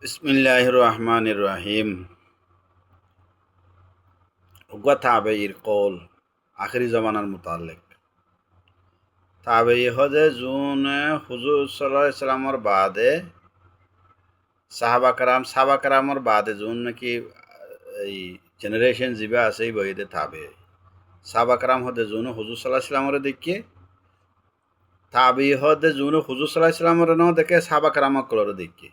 বিসমিল্লাহির রহমানির রহিম। উগা তাবেঈর কৌল আখিরি জমানার মুতাল্লিক তাবেঈ হদে জুনে হুজুর সাল্লাল্লাহু আলাইহি সাল্লামর বাদে সাহাবা কারামর বাদে জুন নাকি এই জেনারেশন জিবা আছে এই বইতে তাবেঈ সাহাবা কারাম হদে জুন হুজুর সাল্লাল্লাহু আলাইহি সাল্লামর দেখে তাবেঈ হদে জুন হুজুর সাল্লাল্লাহু আলাইহি সাল্লামর ন দেখে সাহাবা কারামক কলর দেখে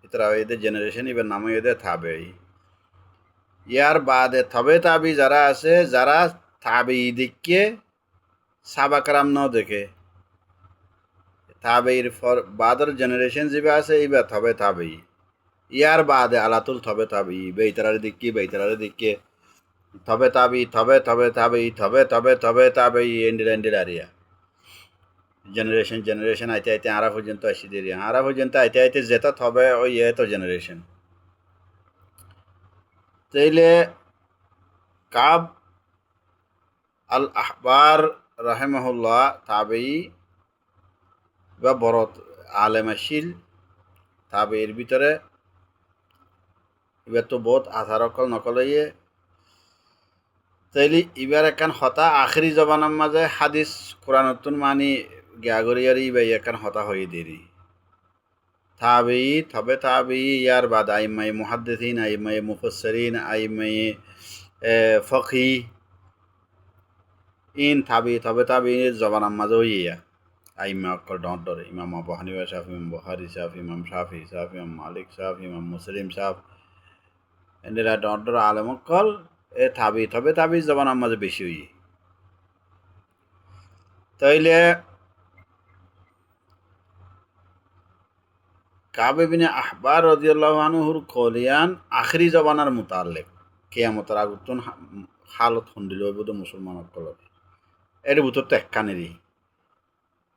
ইতরা এদের জেনারেশন ইবে নাম এদের তাবেঈ। ইয়ার বাদে তবে তাবি যারা আছে যারা তাবি দেখে সাবাকরাম ন দেখে তাবির ফর বাদর জেনারেশন যেবে আছে এইবার তবে তাবি ইয়ার বাদে আলাতুল তবে তাবি বেইতারারে দেখে তবে তাবি এন্ডিল আরিয়া জেনারেশন আইতে আইতে আরা পর্যন্ত আসি দেরি আরা পর্যন্ত আইতে আইতে যেটা তবে ওই তো জেনারেশন তাইলে কাব আল আহবার রাহেমাহুল্লাহ তাবেই বা বড় আলেমাশিল তাবেইর ভিতরে এবার তো বহুত আধার অকল নকল ইয়ে তাইলে এবার একান হতা আখরি জবানার মাঝে হাদিস কোরআনতুন মানি গ্যাগরিয়ারি বা একান হতা হয়ে দেরি তাবেই তবে তাবেই ইয়ার বাদ আইমাই মুহাদ্দিসিন আইমাই মুফাসসিরিন আইমাই ফকি ইন তবে তাবি জবানার মাঝে ইয়া আইমা অক্কল ডর ইমাম আবু হানিফা সাফ ইমাম বুখারী সাফ ইমাম শাফি সাফ ইমাম মালিক সাফ ইমাম মুসলিম সাফ এন্ডেরা ডর আলেম অক্কল এ তবে তাবি জবানার মাঝে বেশি হই তাইলে কাব ইবনে আহবার রাদিয়াল্লাহু আনহুর কলিয়ান আখরি জবানার মুতাল্লিক কিয়ামতের আগুতুন হালত হন্দিল হইব মুসলমান অক্কলর এর ভিতর তো একখানেরই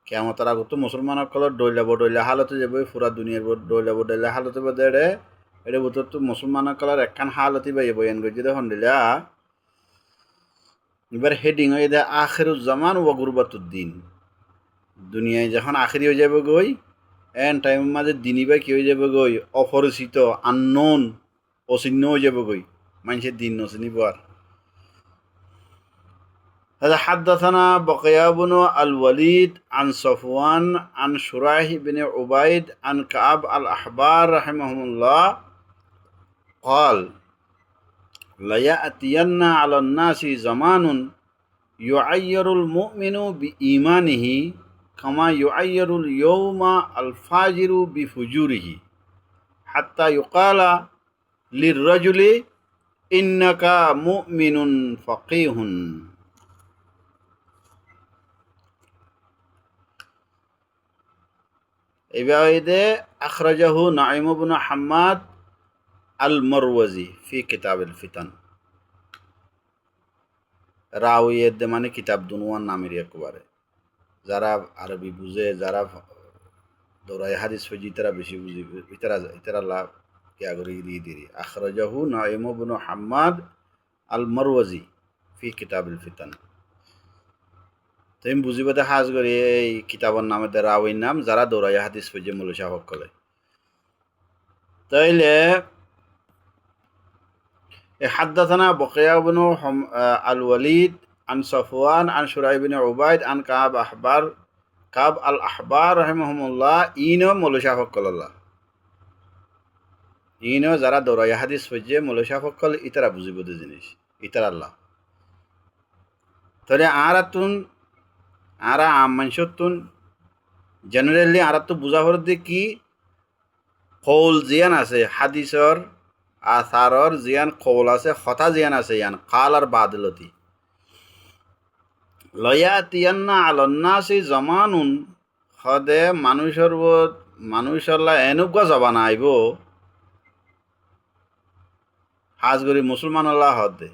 কেমতার আগত মুসলমানসকলৰ ডৈলা হালতে যাব ফুৰা দুনিয়ার ডৈলা হালতে বাদে এটা বুতর তো মুসলমানসকলৰ একখান হালতি বাই বয়ান গজি দেখুন দিলা এবার হেডিং হয়ে দেয় আখিরুজ্জামান ও গুরবাতুদ্দিন দুনিয়ায় যখন আখিরি হয়ে যাবে গই এন টাইমের মাঝে দিনই বা কি হয়ে যাবে গই অপরিচিত আননোন অচিহ্ন হয়ে যাবে গই মানুষের দিন নচিনিব আর هذا حدثنا بقية بن الوليد عن صفوان عن شريح بن عبيد عن كعب الأحبار رحمهم الله قال ليأتين على الناس زمان يعير المؤمن بإيمانه كما يعير اليوم الفاجر بفجوره حتى يقال للرجل إنك مؤمن فقيه ইবাইদে আখরাজাহু নাঈম ইবনে হাম্মাদ আল মারওয়াজি ফি কিতাব আল ফিতান রাউয়েদ মানে কিতাব দুনওয়ান নামের একবারে যারা আরবি বুঝে যারা দৌরাই হাদিস ফজি তারা বেশি বুঝি ইতারা লাভ কি আগরে দিরি আখরাজাহু নাঈম ইবনে হাম্মাদ আল মারওয়াজি ফি কিতাব আল ফিতান তুমি বুঝিবাতে হাজ করি এই কিতাবের নামে রাউয়ের নাম যারা দৌরাই হাদিস ফজি মুলশা হকলে তাইলে حدثنا بقية بن الوليد عن صفوان عن شريح بن عبيد عن كعب الأحبار رحمهم الله إنه مولشا فقل الله إنه যারা দৌড়াই হাদিস ফজে মৌলশা ফকল ইতারা বুঝিব জিনিস ইতারা আল্লাহ তাহলে আরা আম মানুষতুন জেনারেলি আরা তো বুঝা হরতে কি কৌল জিয়ান আছে হাদিসর আসারর জিয়ান কৌল আছে হতা জিয়ান আছে ইয়ান কাল আর বাদলতি লয়াতিয়ান্না আলন্নাসি জমানুন হদে মানুষরলা এনেকুৱা জবানা আইব হাজগরি মুসলমানল্লাহ হদে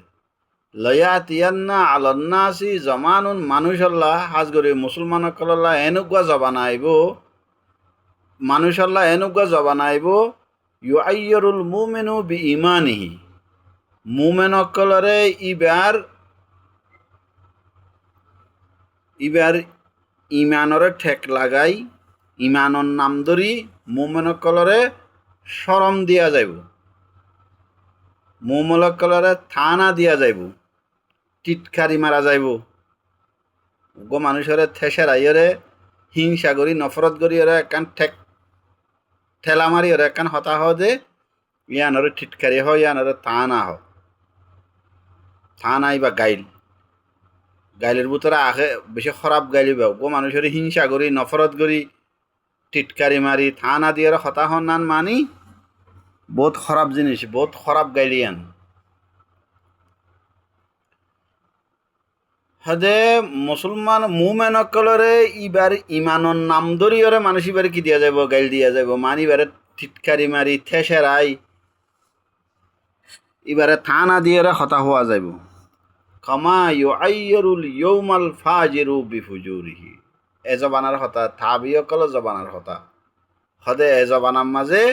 লয়াতিয়ান্না আলন্নাসি জমানুন মানুষল্লাহ হাজগরি মুসলমানকল্লাহ এনেকুৱা জবানা আইব মানুষল্লাহ এনেকুৱা জবানা আইব ইউআইয়ুল মুমিনু বিঈমানিহি মুমিনকলরে ইবার ইমানরে ঠেক লাগাই ইমানর নাম ধরি মুমিনকলরে শরম দিয়া যাইব, মুমলকলরে থানা দিয়া যাইব, টিটকারি মারা যাইব, গো মানুষরে ঠেসের আইরে হিংসা করি নফরত করি ওরা একান ঠেলা মারি ওরা একান হতা হ যে ইয়ানরে টিটকারি হয় ইয়ানরে থানা হ থানাই বা গাইলের ভিতরে আগে বেশি খারাপ গাইলি বাও গো মানুষের হিংসা করি নফরত করি টিটকারি মারি থানা দিয়ে হতা হন নান মানি বহুত খারাপ জিনিস, বহুত খারাপ গাইলিয়ান। হদে মুসলমান মুমেনকলরে ইবার ইমানর নাম ধরি ওরে মানুষ ইবারে কি দিয়া যাব, গাইল দিয়া যাব, মানি ইবারে টিটকারি মারি ঠেসেরাই ইবারে থানা দিয়ে হতা হওয়া যাব। কামা ইউআইয়ুল ইয়ৌমাল ফাজিরু বিফুজুরিহি, এ জবানার হতা থাবিয়কল জবানার হতা হদে এ জবানার মাঝে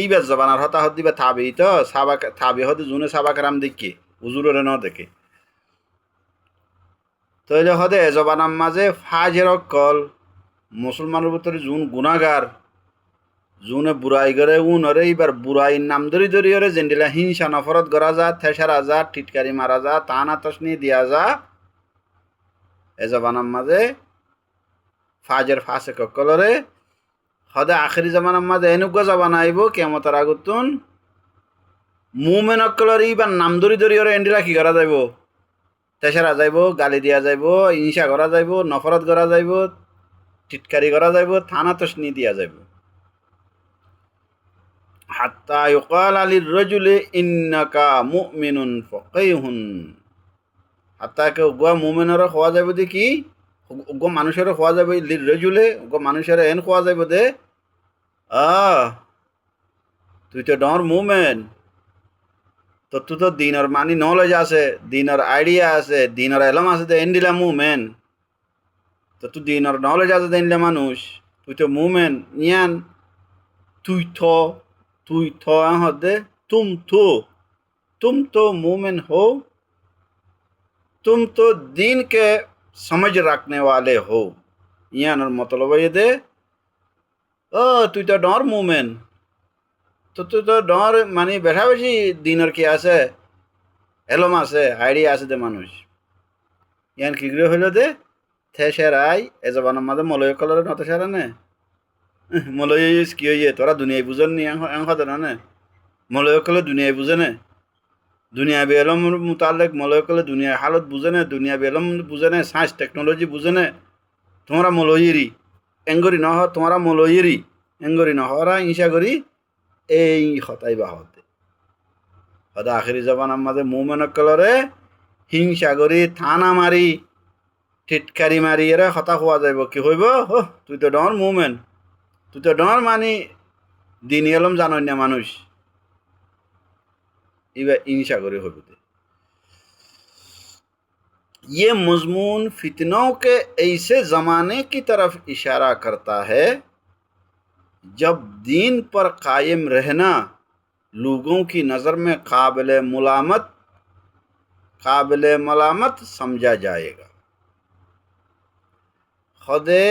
ইবার জবানার হতা হদ দিবা থাবি তো সাবাক থাবি হদে জুনে সাবাক রাম দেখি উজুরে ন দেখে তৈলে হদে এ জবানার মাঝে ফাজেরক কল মুসলমানের ভিতরে জুন গুনাগার জুনে বুড়াই করে উনরে এবার বুড়াই নাম ধরি ধরি ওরে জেন্ডিলা হিংসা নফরত করা যা থেসারা যা টিটকারি মারা যা তানা তসনি দিয়া যা এ জবানার মাঝে ফাজের ফাঁসে কলরে হদে আখেরি জবানার মাঝে এনেকুৱা জবান আইব কেমতার আগুতুন মুমেন অকলরে এবার নাম ধরি ধরি ওরে এন্ডিলা কি করা যাইব, তেসারা যাইব, গালি দিয়া যাইব, হিংসা করা যাইব, নফরত করা যাইব, টিটকারি করা যাইব, থানা তসনি দিয়া যাইব। হাত্তা ইউকাল আলির রজুলে ইন্নাকা মুমিনুন ফাকিহুন, হাত্তা কে উগা মুমিনরে খোয়া যাইব দে কি উগা মানুষেরে খোয়া যাইব লির রজুলে উগা মানুষেরে এন খোয়া যাইব দে তুই তো ডর মুমেন, তো তুই তো দিনের মানি নলেজ আছে, দিনের আইডিয়া আছে, দিনের এলম আছে দে এন দিলা মুমেন, তো তুই দিনের নলেজ আছে দেন দিলে মানুষ তুই তো মুমেন ইয়ান তুই থো হদে तुम तो मोमिन हो, तुम तो दीन के समझ रखने वाले हो, ইয়ানোর মতলব ये दे তুই তো ডর মোমেন, তো তুই তো ডর মানে বেশা বেশি দিনের কি আছে এলম আছে আইডিয়া আছে দে মানুষ ইয়ান কি করে হইল দে থেসেরাই এ জবানের মাঝে মলয় কলরে নতে সেরা নে মলয় কি হইয়ে তোরা দুনিয়ায় বুঝন নি হতে না নে মলয় কলে দুনিয়ায় বুঝে নে দুনিয়া বেলম মোতালেক মলয় কলে দুনিয়া হালত বুঝে নে দুনিয়া বেলম বুঝে নে সায়েন্স টেকনোলজি বুঝে নে তোমরা মলয়িরি এঙ্গরি নহ তোমরা মলয়িরি এঙ্গরি নহরা ইংসা করি এই হতাই বা হতে হদা আখেরি জবানার মাঝে মুমেন কলরে হিংসা করি থানা মারি টিটকারি মারি এরা হতা হওয়া যাইব কি হইব তুই তো ডর মুমেন, তুই তো ডর মানি দিন এলম জানই না মানুষ इवे इंशा करे होते। ये मजमून फितनों के ऐसे ज़माने की तरफ इशारा करता है जब दीन पर कायम रहना लोगों की नज़र में काबिल मलामत समझा जाएगा। खुदे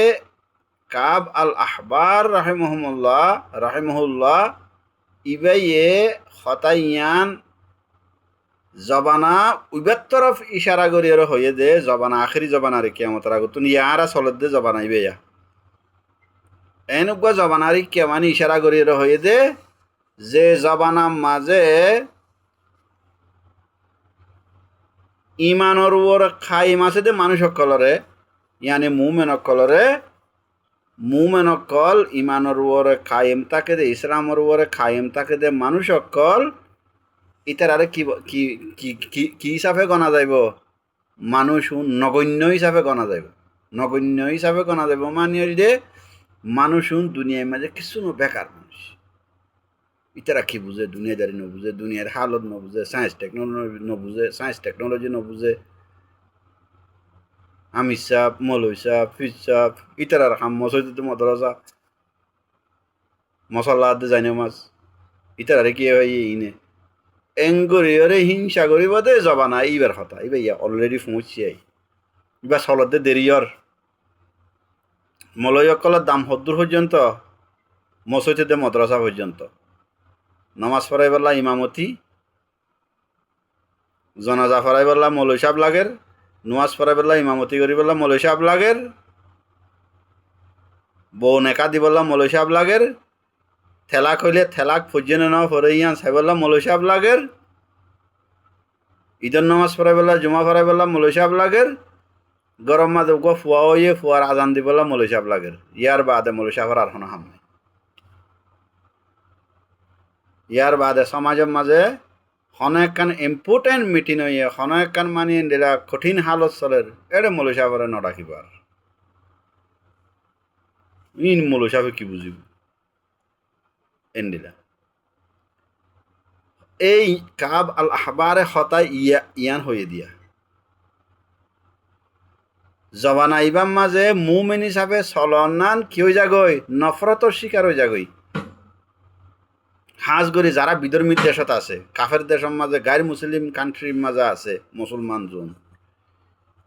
काब अल अहबार रहमहुल्लाह इवे ये खतायान जबाना उबर तरफ इशारा करी हये दे जबाना आखिरी जबाना रे कियामतर आगतुन यारा सलत दे जबाना इबे या एनुगा जबाना रे कियामानी इशारा करी हये दे जे जबाना माजे ईमानर ओर खाइम आछे दे मानुष सकलरे यानी मुमिन सकल ईमानर ओर खाइम ताके दे इस्लामर ओर खाइम ताके दे मानुष सकल इतर आरे কি হিসাবে গণা যাইব মানুষ নগণ্য হিসাবে গণা যাইব মানে যে মানুষ দুনিয়ার মাঝে কিছু বেকার মানুষ ইতারা কি বুঝে দুনিয়াদারি নবুঝে দুনিয়ার হালত নবুঝে সায়েন্স টেকনোলজি নবুঝে আমির সাহেব মৌলভী সাহেব ফিজ সাহেব ইতারার হাম মসজিদে মদরসা মশলা দে যাই নামাজ ইতারারে কি হয় ইনে এঙ্গরি ওরে হিংসা করিব দে জবানা এইবার কথা এইবার ইয়া অলরেডি পৌঁছি এবার চলতে দেরিয়র মলয়কলের দাম হদ্দূর পর্যন্ত মসজিদ হতে মাদ্রাসা পর্যন্ত নামাজ পড়াই বললা ইমামতি, জনাজা পড়াই বললা মৌলভী সাহেব লাগের, নামাজ পড়াই বললা ইমামতি করি বললা মৌলভী সাহেব লাগের, বউ নেকা দি বললা মৌলভী সাহেব লাগের, থেলাক হইলে থেলাক পর্যন্ত নাও পরে ইয়ান সাহেব বললা মৌলভী সাহেব লাগের, ঈদের নামাজ পড়াই বললা জুমা পড়াই বললা মৌলভী সাহেব লাগের, গরম মাঝে গো ফুয়া হইয়ে ফুয়ার আজান দি বললা মৌলভী সাহেব লাগের। ইয়ার বাদে মৌলভী সাহেবের আর কোনো হাম নাই। ইয়ার বাদে সমাজের মাঝে অনেকখান ইম্পর্টেন্ট মিটিং হইয়ে অনেকখান মানে দিলা কঠিন হালত চলের এটা মৌলভী সাহেবের নডাকিবার ইন মৌলভী সাহেব কি বুঝিব এন্ডিলা এই কাব আল আহবারে হতায় ইয়ান হয়ে দিয়া জবান আইবাম মাঝে মুমিন হিসাবে চলনান কি হয়ে যাগই নফরতর শিকার হয়ে যাগই। হাজ গরি যারা বিধর্মীর দেশত আছে কাফের দেশের মাঝে গাইর মুসলিম কান্ট্রির মাঝে আছে মুসলমান জোন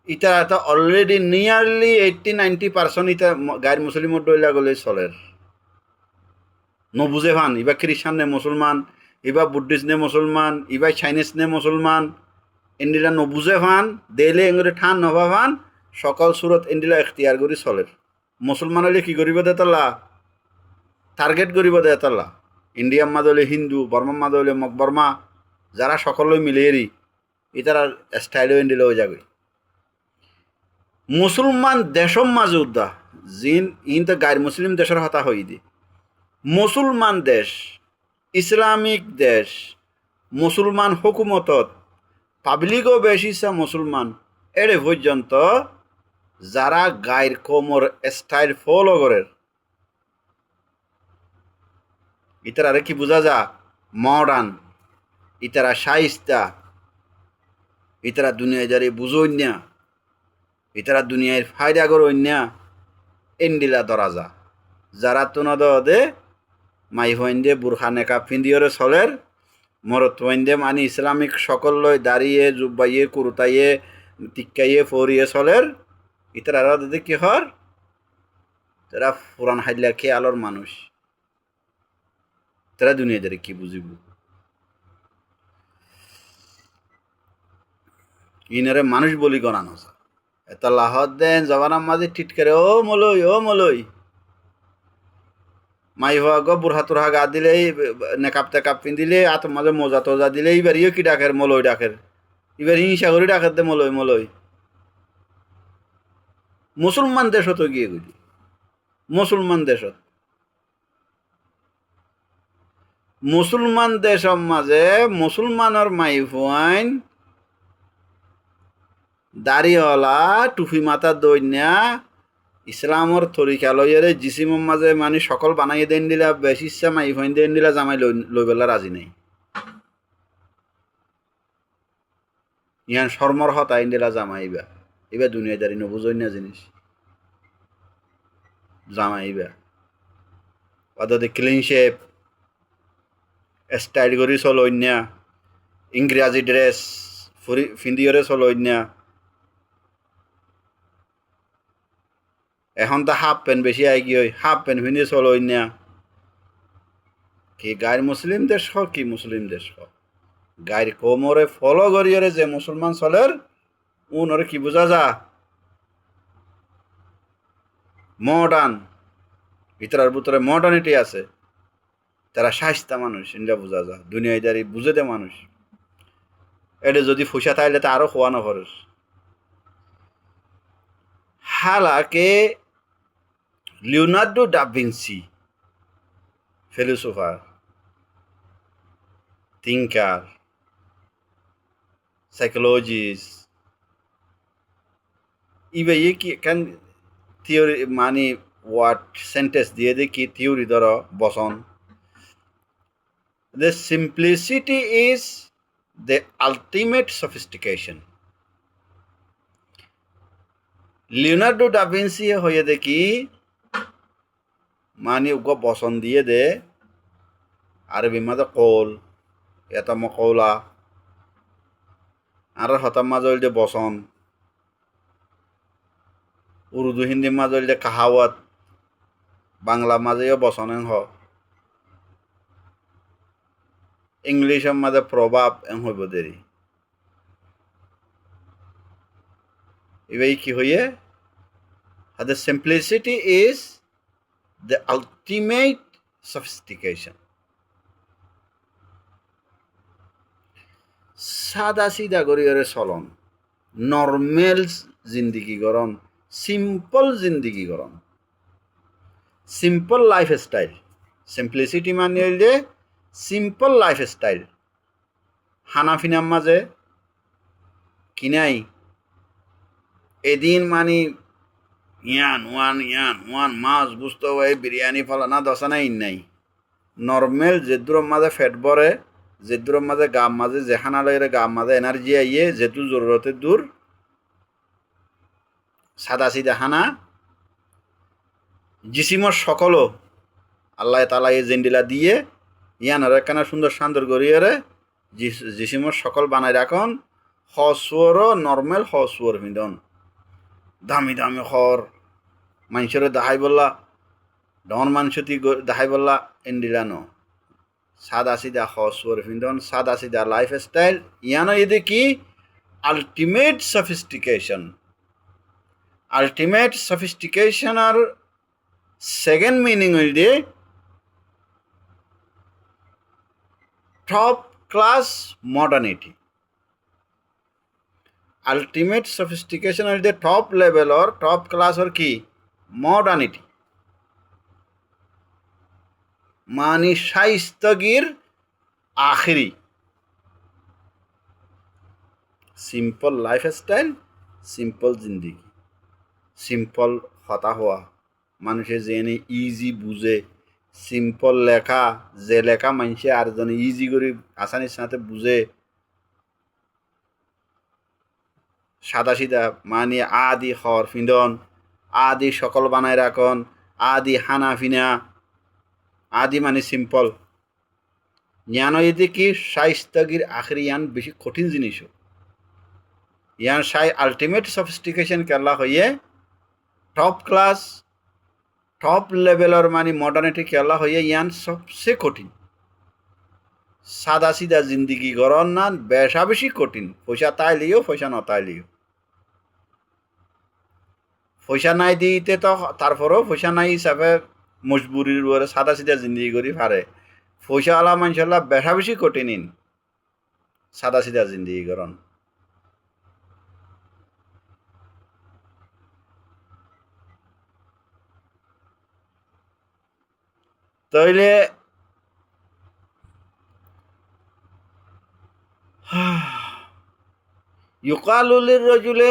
ইটা এটা অলরেডি নিয়ারলি 80-90% ইটা গাইর মুসলিমর ডইলা গলে চলের নবুঝে ভান ইবা খ্রিস্টান নে মুসলমান ইবা বুদ্ধিস্ট নে মুসলমান ইবা চাইনিজ নে মুসলমান এন্ডিলা নবুঝে ভান দেলে এঙ্গরে ঠান নভা ভান সকল সুরত এন্ডিলা এখতিয়ার করি চলের। মুসলমান হলে কি করিব দেতাল্লা টার্গেট করিব দেতাল্লা ইন্ডিয়ার মাঝে হলে হিন্দু, বর্মার মাঝে হলে মকবর্মা, যারা সকলে মিলে এরি ইতার স্টাইলও এন্ডিলা হয়ে যাবে। মুসলমান দেশম মাঝে উদ্দা জিন ইন তো গাইর মুসলিম দেশের হতা হই দি মুসলমান দেশ ইসলামিক দেশ মুসলমান হুকুমতত পাবলিকও বেশি মুসলমান এড়ে পর্যন্ত যারা গাইর কোমর স্টাইল ফলো করে ইতারা কি বোঝা যা মডার্ন ইতারা শাইস্তা ইতারা দুনিয়াদারি বুঝই না ইতারা দুনিয়ার ফায়দা করই না এন্ডিলা ধরা যা যারা তোনাদ দে মাই হইন্দে বুরখা নেকা ফিন্দিওরে চলের মরত হইন্দে মানে ইসলামিক সকল লই দাঁড়িয়ে জুব্বাইয়ে কুরতাইয়ে টিক্কাইয়ে ফরিয়ে চলের ইতারা দাদে কি হর তারা পুরান হাইলা খেয়ালর মানুষ তারা দুনিয়াদারি কি বুঝিব ইনারে মানুষ বলি গণানো এত লাহত দেন জবানার মাঝে টিটকারে ও মলই মাই হওয়া গো বুড়হা তুরহা গা দিলেই নেকাপ টেকাপ পিন্দিলে আত মাঝে মোজা তোজা দিলে এবার ইয়ে কি ডাকের মলই ডাকের এবার হিংসা করে ডাকের দে মলই মুসলমান দেশত গিয়ে গেলি মুসলমান দেশের মাঝে মুসলমানের মাই ফুয়াইন দাড়িওয়ালা টুপি মাথা দইনা ইসলামর তরিকা লইয়ারে জিসিমের মাঝে মানে সকল বানাইয়ে দেন দিলা বেশি ইচ্ছা মাই ফাইন দেন দিলা জামাই লই বেলা রাজি নাই ইয়ান শর্মর হতা আইন দিলা জামাইবা এবার দুনিয়াদারি নবুঝই না জিনিস জামাইবা অর্থাৎ ক্লিন শেপ স্টাইল করি চলই না ইংরাজি ড্রেস ফিন্দিওরে চলই না এখন তো হাফ প্যান্ট বেশি আই গিয়ে হাফ প্যান্ট পিন্ধি চলই না কি গাইর মুসলিম দেশ কি মুসলিম দেশ গাইর কোমরে ফলো করিয়ে যে মুসলমান চলের উনরে কি বোঝা যা মডার্ন ভিতরের ভিতরে মডার্নিটি আছে তারা শাইস্তা মানুষ ইন্ডিয়া বোঝা যা দুনিয়াদারি বুঝে দে মানুষ এটা যদি ফুসা থাকলে তা আরো খোয়ানো খরচ হালাকে Leonardo da Vinci philosopher thinker psychologist ইবে ये কি কেন থিওরি মানে ওয়ার্ড সেন্টেন্স দিয়ে দে কি থিওরি ধরো বসন the simplicity is the ultimate sophistication Leonardo da Vinci হয়ে দেখি মানে উগো বসন দিয়ে দে আরবি মাঝে কৌল এটা মকৌলা আর হতাম মাঝে হইল বসন উর্দু হিন্দি মাঝে হইল কাহাওয়াত বাংলা মাঝেও বসনেন হ ইংলিশের মাঝে প্রভাব এন হইব দেরি এবার কি হইয়ে the simplicity is the ultimate sophistication সাদা সিধা করিয়ারে চলন নর্মেল জিন্দিগি গরম সিম্পল জিন্দিগি গরম সিম্পল লাইফ স্টাইল সিম্পলিসিটি মানে হইলে সিম্পল লাইফ স্টাইল হানাফিনার মাঝে কিনাই এদিন মানে ইয়ান ওয়ান মাছ বুঝতে হয় বিরিয়ানি ফলানা দশানা ইন নাই নর্মেল যেদুর মাঝে ফেট বরে যেদুর মাঝে গাম মাঝে যেখানা লইরে গাম মাঝে এনার্জি আইয়ে যেহেতু জরুরতের দূর সাদা সিদা হানা জিসিমর সকলও আল্লাহ তালা এই জেন্ডিলা দিয়ে ইয়ানার একখানা সুন্দর সান্দর গড়িয়ারে জিসিমর সকল বানাই রাখন হসুয়ারও নর্মেল হসুয়ার হিন্দন দামি দামি হর মানুষের দাহাই বললা ডন মানুষতি দাহাই বললা এন্ডিলানো সাদা সিদা হসুয়ার হিন্দন সাদা সিদা লাইফ স্টাইল ইয়ানো এদে কি আলটিমেট সফিস্টিকেশন আর সেকেন্ড মিনিং হইলে top class modernity ultimate sophistication at the top level or top class or কি modernity মানে শাইস্তগির আখেরি সিম্পল লাইফ স্টাইল সিম্পল জিন্দিগি সিম্পল হতা হওয়া মানুষের যেনে ইজি বুঝে সিম্পল লেখা যে লেখা মানুষে আর জনে ইজি করে আসানির সাথে বুঝে সাদা সিধা মানে আদি হর ফিন্দন আদি সকল বানায় রাখন আদি হানা ফিনা আদি মানে সিম্পল জ্ঞান এতে কি শাইস্তগির আখরি ইয়ান বেশি কঠিন জিনিস ইয়ান সাই আলটিমেট সফিস্টিকেশন কেলা হইয়ে টপ ক্লাস টপ লেভেলর মানে মডার্নিটি কেলা হইয়ে ইয়ান সবচেয়ে কঠিন সাদা সিধা জিন্দিগি গরন না বেশা বেশি কঠিন পয়সা তাইলিও পয়সা ন তাইলিও পয়সা নাই দিতে তো তারপরেও পয়সা নাই হিসাবে মজবুরির উপরে সাদা সিধা জিন্দিগি করি পারে পয়সাওয়ালা মানুষেরা বেশা বেশি কঠিন সাদা সিধা জিন্দিগি গরন তাইলে ইউকালু লিররাজুলি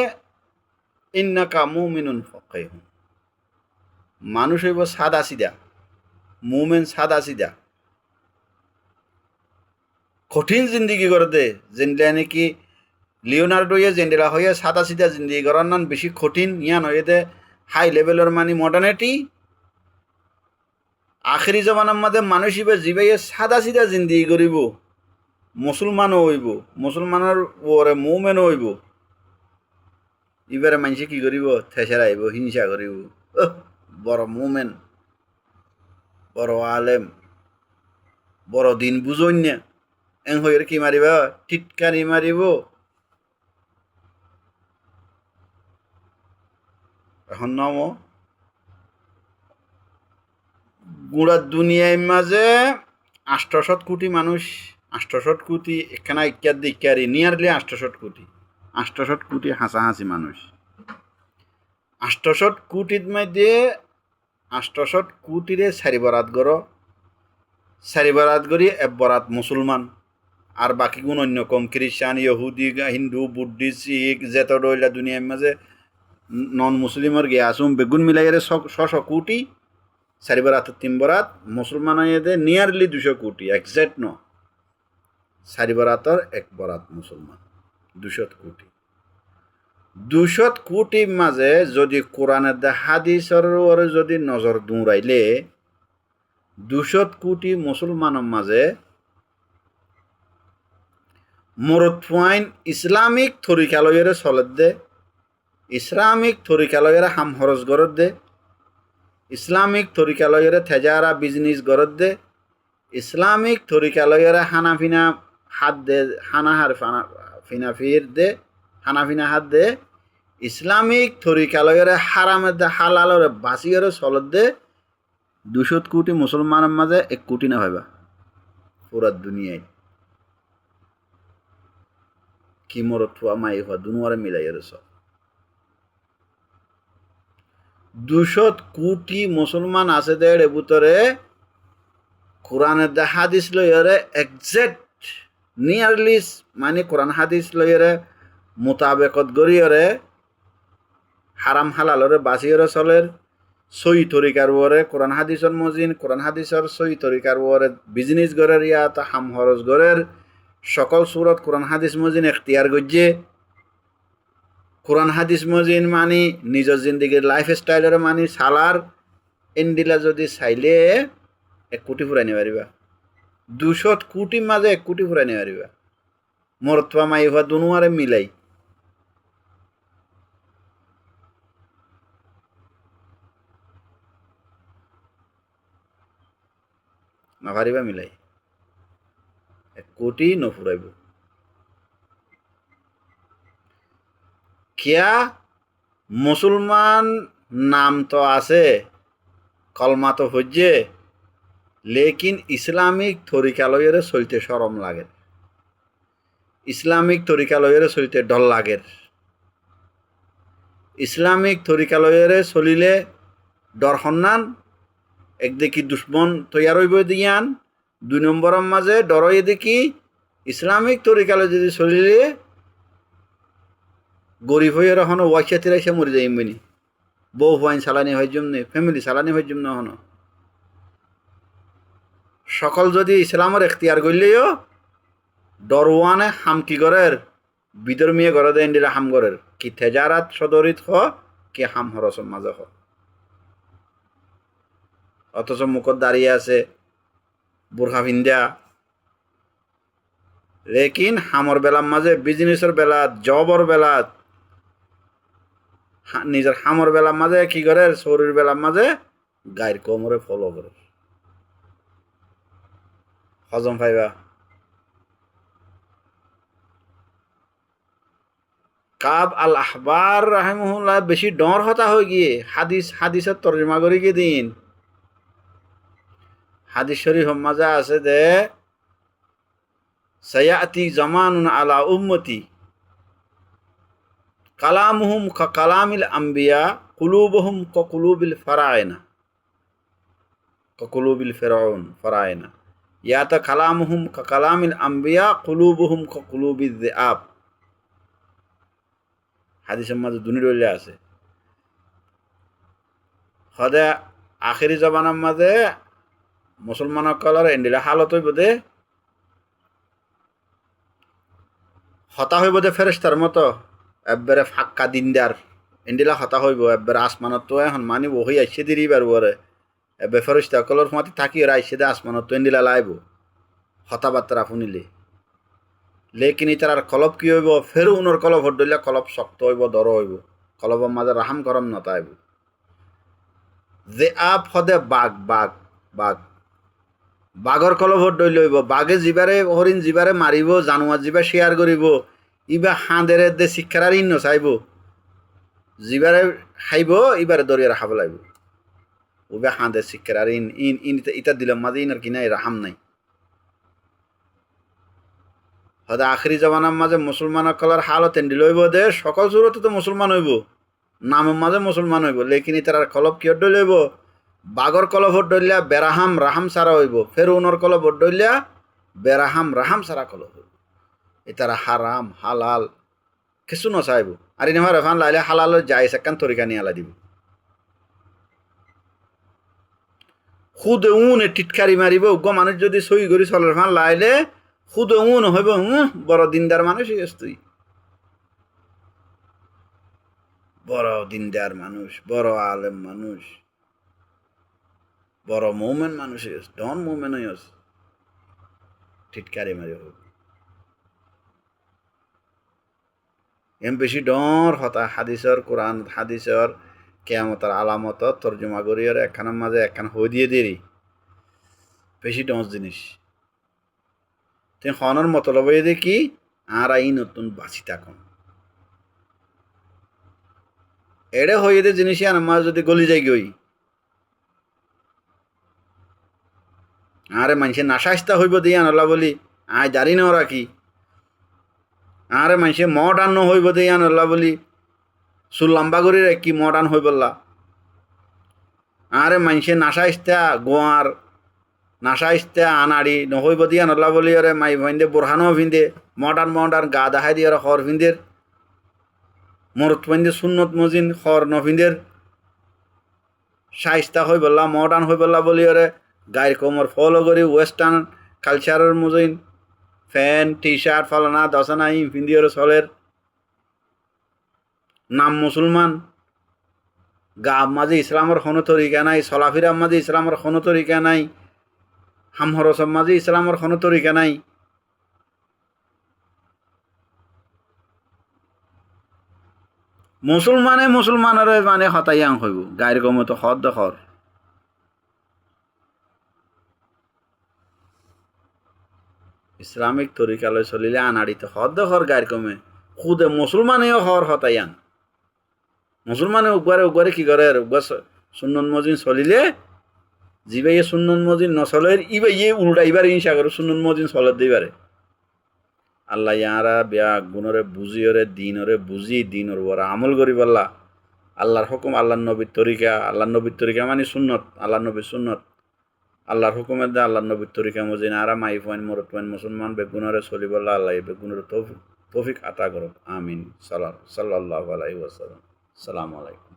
ইন্নাকা মুমিনুন ফাকিহুন মানুষ হইব সাদা সিধা মুমিন সাদা সিধা কঠিন জিন্দিগি করে দে যেনলা নাকি লিওনার্ডো যেনলা হয়ে সাদা সিধা জিন্দিগি করার নান বেশি কঠিন ইয়ান হয়ে দে হাই লেভেলের মানে মডার্নিটি আখেরি জমানার মধ্যে মানুষ হিবে জিবাইয়ে সাদা সিধা জিন্দিগি করিব মুসলমানও হইব মুসলমানের ওরে মুমেনও হইব এবারে মানুষে কি করিব থেসের আইব হিংসা করিব বড় মুমেন বড় আলেম বড় দিন বুঝন না এং হইরে কি মারিব টিটকারি মারিব এখন নাম গুড়ার দুনিয়ার মাঝে 800 কোটি মানুষ 800 কোটি এখানে ইক্যারি নিয়ারলি 800 কোটি হাসাহাসি মানুষ 800 কোটির মধ্যে 800 কোটিরে চারি বরাত করি এক বরাত মুসলমান আর বাকি কোন অন্য কম খ্রিস্টান ইহুদি হিন্দু বুদ্ধিস্ট শিখ যেত ডইলা দুনিয়ার মাঝে নন মুসলিমের গে আসুম বেগুন মিলাইরে 600 কোটি চারি বরাত 3 বরাত মুসলমান এদের নিয়ারলি 200 কোটি এক্সাক্ট ন চারি বরাতর এক বরাত মুসলমান 200 কোটি 200 কোটির মাঝে যদি কোরআনের হাদিসের যদি নজর দৌড়াইলে 200 কোটি মুসলমানের মাঝে মরদ পয়েন্ট ইসলামিক থরিকালয়ের চলত দে ইসলামিক থরিকালয়ের হাম খরচ গরত দে ইসলামিক থরিকালয়ের থেজারা বিজনেস গরত দে ইসলামিক তরিকালয়েরা হানাফিনা হাত দে হানাহার ফিনাফির দে হানাফিনা হাত দে ইসলামিক তরিকালয়েরা হারামের দে হালালরে বাসিয়রে চলত দে 200 কোটি মুসলমানের মাঝে 1 কোটি না হইবা পুরা দুনিয়ায় কি মরতুয়া মাই হওয়া দুনুয়ারে মিলাইয়ের সব 200 কোটি মুসলমান আছে দেড় ভিতরে কোরআনের দে হাদিস লইরে একজ্যাক্ট নিয়ারলি মানে কোরআন হাদিস লইরে মোতাবেকত গরিয়রে হারাম হালালরে বাসিয়রে চলের সই তরিকার ওরে কোরআন হাদিসর মজিন কোরআন হাদিসর সই তরিকার ওরে বিজনেস গরের ইয়াত হাম হরজ গরের সকল সুরত কোরআন হাদিস মজিন এখতিয়ার গজ্জে কোরআন হাদিস মজিন মানি নিজের জিন্দগির লাইফ স্টাইলের মানি সালার এন্ডিলা যদি চাইলে 1 কোটি ফুরাই নিয়ে পারিবা 200 কোটির মাঝে 1 কোটি ফুরাই নিয়ে পারিবা মরতবা মাই হওয়া দুনুয়ারে মিলাই না পারিবা মিলাই 1 কোটি নফুরাইব কিয়া মুসলমান নাম তো আছে কলমা তো হজ্জে লেকিন ইসলামিক তরিকালয়ের চলতে শরম লাগে ইসলামিক তরিকালয়ের চলতে ডর লাগে ইসলামিক তরিকালয়ের চলিলে ডর সন্নান একদিকে দুশ্মন তৈয়ার হইব দিয়ান 2 নম্বরের মাঝে ডরই দেখি ইসলামিক তরিকালয় যদি চলিলে গরিব হয়ে এখনো ওয়াইসাতিরা এসে মরে যাই এমনি বউ ফাইন চালানি হয় জমনে ফ্যামিলি চালানি হয় জমনে এখনো সকল যদি ইসলামের এখতিয়ার করলেও ডরওয়ানে হাম কি গরের বিধর্মীয় গড়ে দেয় ইন্দিরা হাম গরের কি তেজারাত সদরিত হ কি হাম হরসম মাঝে হ অথচ মুখত দাঁড়িয়ে আছে বোরখা ভিন্দা লেকিন হামর বেলার মাঝে বিজনেসের বেলাত জবর বেলাত নিজের হামর বেলার মাঝে কি করে শরীর বেলার মাঝে গায়ের কোমরে ফলো করে হজম পাইবা কাব আল আহবার রাহিমাহুল্লাহ বেশি ডর হতা হয়ে গিয়ে হাদিসের তর্জমা করে গিয়ে দিন হাদিস শরীফ মাঝে আছে যে সায়াতি জামানুন আলা উম্মতি কালামুহুম কা কালামিল আম্বিয়া কুলুবুহুম কা কুলুবিল ফারায়না কা কুলুবিল ফিরাউন ফারায়না ইয়াতা কালামুহুম কা কালামিল আম্বিয়া কুলুবুহুম কা কুলুবিল যিআব হাদিসের মাঝে দুনি রইলে আছে হদে আখেরি জবানের মাঝে মুসলমান কলার এন্ডিলা হালত হইব দে হতা হইব দে ফেরেস্তার মতো একবারে ফাক্কা দিনদার এন্ডিলা হতা হইব একবারে আসমানত তো এখন মানিব হই আইসে দিরি বারবরে এবে ফেরেস্তা কলর মাতি থাকি ওরা আইসে দে আসমানত তো এন্ডিলা লাইব হতাবার্তা শুনিলে লেকিন ইতার কলব কি হইব ফেরু উনর কলব হট দইলে কলব শক্ত হইব দর হইব কলবের মাঝে রাহাম করম নতাইব যে আপ হদে বাঘ বাঘ বাঘ বাঘর কলব হট দইলে হইব বাঘে জিবারে হরিণ জিবারে মারিব জানুয়ার জিবা শেয়ার করিব ইবা হাঁদেরে দে শিক্ষার ইন্ন চাইব জিবারে খাইব ইবারে দরিয়ার খাব লাগব ওবে হাঁদের শিক্ষার ইন ইন ইন ইটা দিলাম মাঝে ইনার কিনাই রাহাম নাই হয়তো আখরি জমানার মাঝে মুসলমানের কলার হালত এন্ডি লইব দে সকল সুরতে তো মুসলমান হইব নামের মাঝে মুসলমান হইব লেকিন তার কলব কি হট লইব বাঘর কলব হট ডইলা বেরাহাম রাহাম সারা হইব ফেরুনর কলব হট ডইলা বেরাহাম রাহাম সারা কলব হইব এটারা হারাম হালাল কিছু নচাইব আর ইনভার এফান লাইলে হালাল যাই সেকান তরিকা নিয়ে আলা দিব খুদ উনে টিটকারি মারিব উগ্র মানুষ যদি সই করি চলের ফান লাইলে খুদ উন হইব বড় দিনদার মানুষ তুই বড় দিনদার মানুষ বড় আলেম মানুষ বড় মৌমেন মানুষ ডন মৌমেন টিটকারি মারি হোক এম বেশি ডর হতা হাদিসর কোরআন হাদিসর কেয়ামতার আলামত তর্জমা করিয়ার একখানের মাঝে একখান হই দিয়ে দেরি বেশি ডস জিনিস তে হনর মতলব এদে কি আর আই নতুন বাঁচি থাকুন এড়ে হয়ে দে জিনিস আমার যদি গলি যাই গই আরে মানুষের নাশাস্তা হইব দিয়ে আনলা বলি আয় জানি না ওরা কি আরে মানুষে মডার্ন হইব দিয়ে আনলা বলি চুল লম্বা করে কি মডার্ন হই বললা আরে মানুষে নাশাস্তা গোয়ার নাশাস্তা আনাড়ি নহইব দিয়ে আনলা বলি ওরে মাই ভিন্দে বোরহানো ভিন্দে মডার্ন গা দেখাই দিয়ে ওরা হর ভিন্দের মরত ভিন্দে সুন্নত মজিন হর নভিন্দের সাইস্তা হই বললা মডার্ন হই বললা বলি ওরে গায়ের কোমর ফলো করি ওয়েস্টার্ন কালচারের মজিন ফ্যান টি শার্ট ফলানা দশানা ইম পিন্দি ওরে চলের নাম মুসলমান গা মাঝে ইসলামের কোনো তরিকা নাই চলাফিরার মাঝে ইসলামের কোনো তরিকা নাই হামহরসব মাঝে ইসলামের কোনো তরিকা নাই মুসলমানের মানে হতাইয়াং হইব গায়ের কমতো হদ দখর ইসলামিক তরিকালয় চলিলে আনাড়িতে হদ দখর গায়ের কমে খুদে মুসলমানেও হর হতাইয়াং মুসলমানে উগবারে কি করে সুন্নত মজিন চলিলে যিবাই সুন্নত মজিন নচলের ইবাইয়ে উল্টা ইবার ইনসা করে সুন্নত মজিন চলত দিবারে আল্লাহ ইয়ারা বেয়া গুণরে বুঝি ওরে বুঝি দিনর ওরা আমল করি পাল্লা আল্লাহর হুকুম আল্লাহর নবীর তরিকা মানে সুন্নত আল্লাহর নবীর সুন্নত আল্লাহর হুকুমের দা আল্লাহর নবীর তরিকা মজিন আরা মাই পয়েন্ট মরত পয়েন্ট মুসলমান বেগুনরে চলি বললা আল্লাহ বেগুনের তৌফিক আতা করুক আমিন সাল্লাল্লাহু আলাইহি ওয়াসাল্লাম আসসালামু আলাইকুম